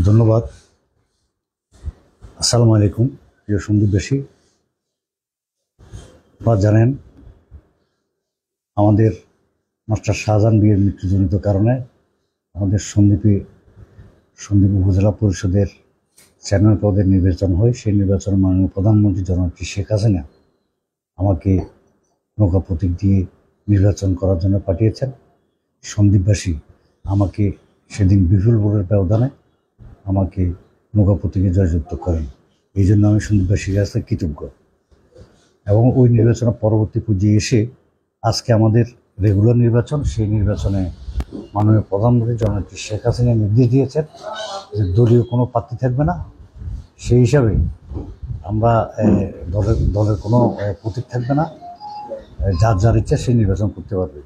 ধন্যবাদ। আসসালামু আলাইকুম প্রিয় সন্দীপবাসী। আপনারা জানেন আমাদের মাস্টার শাহজাহান বিয়ের মৃত্যুজনিত কারণে আমাদের সন্দ্বীপ উপজেলা পরিষদের চেয়ারম্যান পদের নির্বাচন হয়। সেই নির্বাচনে মাননীয় প্রধানমন্ত্রী জননেত্রী শেখ হাসিনা আমাকে নৌকা প্রতীক দিয়ে নির্বাচন করার জন্য পাঠিয়েছেন। সন্দ্বীপবাসী আমাকে সেদিন বিপুল ভোটের ব্যবধানে আমাকে নৌকা প্রতীকে জয়যুক্ত করেন। এই জন্য আমি সন্দ্বীপবাসীর কাছে কৃতজ্ঞ। এবং ওই নির্বাচনের পরবর্তী পর্যায়ে এসে আজকে আমাদের রেগুলার নির্বাচন, সেই নির্বাচনে মাননীয় প্রধানমন্ত্রী জননেত্রী শেখ হাসিনা নির্দেশ দিয়েছেন যে দলীয় কোনো প্রার্থী থাকবে না। সেই হিসাবে আমরা দলের কোনো প্রতীক থাকবে না, যার ইচ্ছা সেই নির্বাচন করতে পারবে।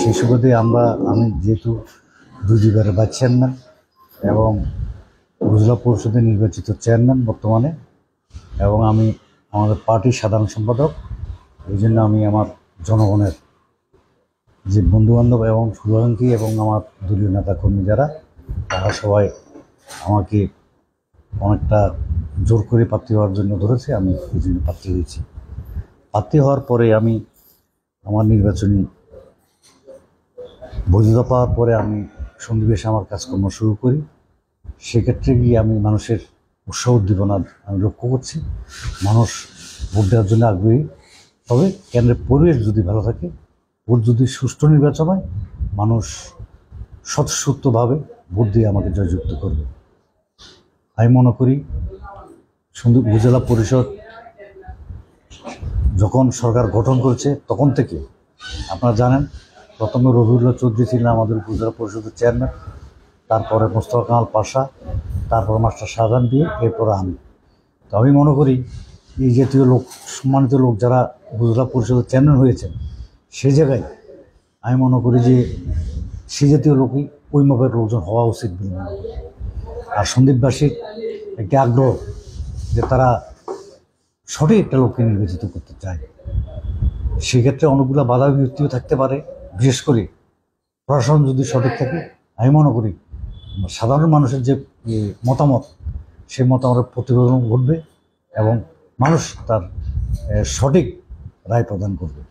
সেই সুবাদে আমি যেহেতু দুইবারের ভাইস চেয়ারম্যান এবং উপজেলা পরিষদের নির্বাচিত চেয়ারম্যান বর্তমানে, এবং আমি আমাদের পার্টির সাধারণ সম্পাদক, এই জন্য আমি আমার জনগণের যে বন্ধুবান্ধব এবং শুভাকাঙ্ক্ষী এবং আমার দলীয় নেতাকর্মী যারা, তারা সবাই আমাকে অনেকটা জোর করে প্রার্থী হওয়ার জন্য ধরেছে। আমি এই জন্য প্রার্থী হয়েছি। প্রার্থী হওয়ার পরে আমি আমার নির্বাচনী বৈধতা পাওয়ার পরে আমি সন্নিবেশে আমার কাজকর্ম শুরু করি। সেক্ষেত্রে গিয়ে আমি মানুষের উৎসাহ উদ্দীপনা আমি লক্ষ্য করছি। মানুষ ভোট দেওয়ার জন্য আগ্রহী। তবে কেন্দ্রের পরিবেশ যদি ভালো থাকে, ভোট যদি সুষ্ঠু নির্বাচন হয়, মানুষ স্বতঃস্ফূর্তভাবে ভোট দিয়ে আমাকে জয়যুক্ত করবে। আমি মনে করি সন্দ্বীপ উপজেলা পরিষদ যখন সরকার গঠন করেছে তখন থেকে, আপনারা জানেন, প্রথমে রবিউল্লাহ চৌধুরী ছিলেন আমাদের উপজেলা পরিষদের চেয়ারম্যান, তারপরে মোস্তফা কামাল পাশা, তারপর মাস্টার শাহজাহান বিয়ে, এরপর আমি। তো আমি মনে করি এই জাতীয় লোক, সম্মানিত লোক যারা উপজেলা পরিষদের চেয়ারম্যান হয়েছেন, সে জায়গায় আমি মনে করি যে সে জাতীয় লোকই ওই মাপের লোকজন হওয়া উচিত বলে মনে করি। আর সন্দ্বীপবাসীর একটি আগ্রহ যে তারা সঠিক একটা লোককে নির্বাচিত করতে চায়। সেক্ষেত্রে অনেকগুলো বাধা বিপত্তিও থাকতে পারে। বিশেষ করে প্রশাসন যদি সঠিক থাকে, আমি মনে করি সাধারণ মানুষের যে মতামত, সেই মতামতের প্রতিফলন ঘটবে এবং মানুষ তার সঠিক রায় প্রদান করবে।